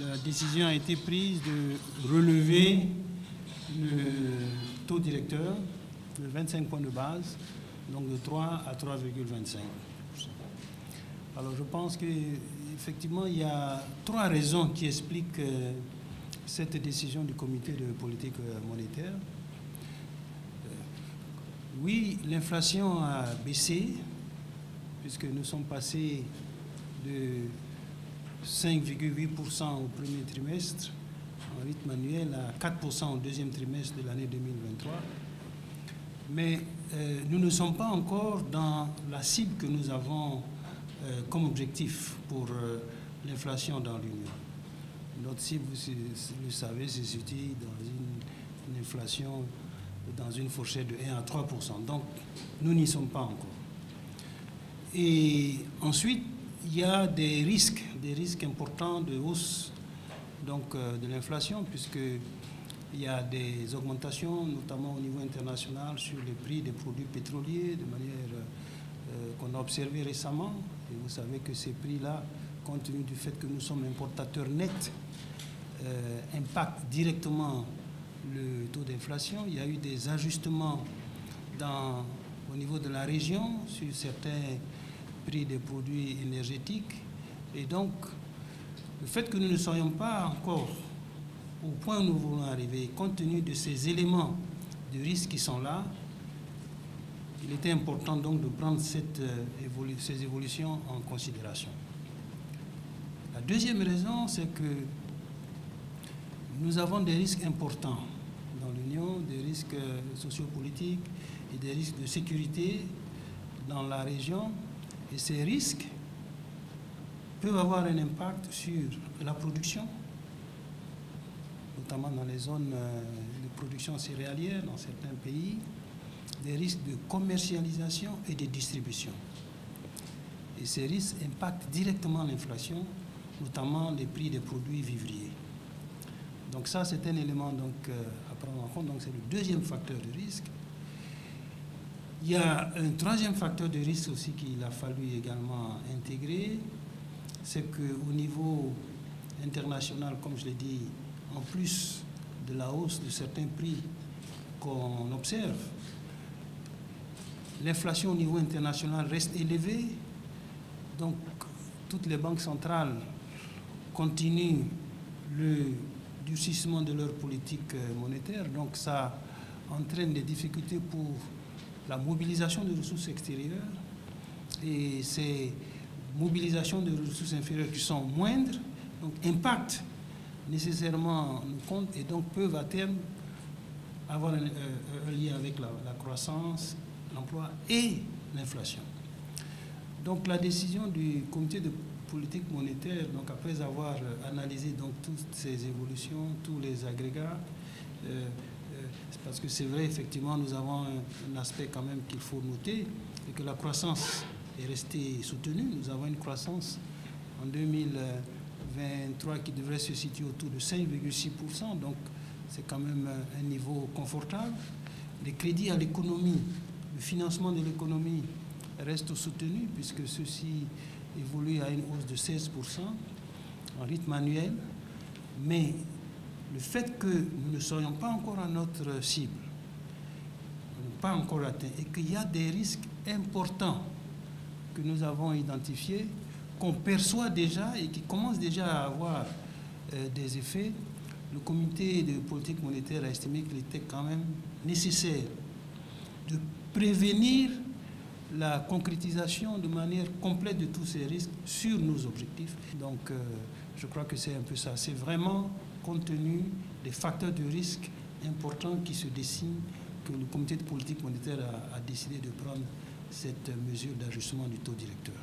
la décision a été prise de relever le taux directeur de 25 points de base, donc de 3 à 3,25%. Alors je pense qu'effectivement, il y a trois raisons qui expliquent cette décision du comité de politique monétaire. Oui, l'inflation a baissé, puisque nous sommes passés de 5,8% au premier trimestre en rythme annuel à 4% au deuxième trimestre de l'année 2023. Mais nous ne sommes pas encore dans la cible que nous avons comme objectif pour l'inflation dans l'Union. Notre cible, vous le savez, se situe dans une inflation dans une fourchette de 1 à 3%. Donc, nous n'y sommes pas encore. Et ensuite, il y a des risques importants de hausse donc, de l'inflation, puisqu'il y a des augmentations, notamment au niveau international, sur les prix des produits pétroliers, de manière qu'on a observé récemment. Et vous savez que ces prix-là, compte tenu du fait que nous sommes importateurs nets, impactent directement le taux d'inflation. Il y a eu des ajustements au niveau de la région sur certains prix des produits énergétiques. Et donc, le fait que nous ne soyons pas encore au point où nous voulons arriver, compte tenu de ces éléments de risque qui sont là, il était important donc de prendre ces évolutions en considération. La deuxième raison, c'est que nous avons des risques importants dans l'Union, des risques sociopolitiques et des risques de sécurité dans la région. Et ces risques peuvent avoir un impact sur la production, notamment dans les zones de production céréalière dans certains pays, des risques de commercialisation et de distribution. Et ces risques impactent directement l'inflation, notamment les prix des produits vivriers. Donc ça, c'est un élément donc, à prendre en compte. Donc c'est le deuxième facteur de risque. Il y a un troisième facteur de risque aussi qu'il a fallu également intégrer, c'est qu'au niveau international, comme je l'ai dit, en plus de la hausse de certains prix qu'on observe, l'inflation au niveau international reste élevée. Donc toutes les banques centrales continuent le durcissement de leur politique monétaire. Donc ça entraîne des difficultés pour la mobilisation de ressources extérieures. Et ces mobilisations de ressources inférieures qui sont moindres, donc impactent nécessairement nos comptes et donc peuvent à terme avoir un lien avec la croissance, l'emploi et l'inflation. Donc la décision du comité de politique monétaire, donc après avoir analysé donc toutes ces évolutions, tous les agrégats, parce que c'est vrai, effectivement, nous avons un aspect quand même qu'il faut noter, c'est que la croissance est restée soutenue. Nous avons une croissance en 2023 qui devrait se situer autour de 5,6%, donc c'est quand même un niveau confortable. Les crédits à l'économie, le financement de l'économie reste soutenu puisque ceci évolue à une hausse de 16% en rythme annuel, mais le fait que nous ne soyons pas encore à notre cible, pas encore atteint, et qu'il y a des risques importants que nous avons identifiés, qu'on perçoit déjà et qui commencent déjà à avoir des effets, le comité de politique monétaire a estimé qu'il était quand même nécessaire de prévenir la concrétisation de manière complète de tous ces risques sur nos objectifs. Donc je crois que c'est un peu ça. C'est vraiment compte tenu des facteurs de risque importants qui se dessinent que le comité de politique monétaire a décidé de prendre cette mesure d'ajustement du taux directeur.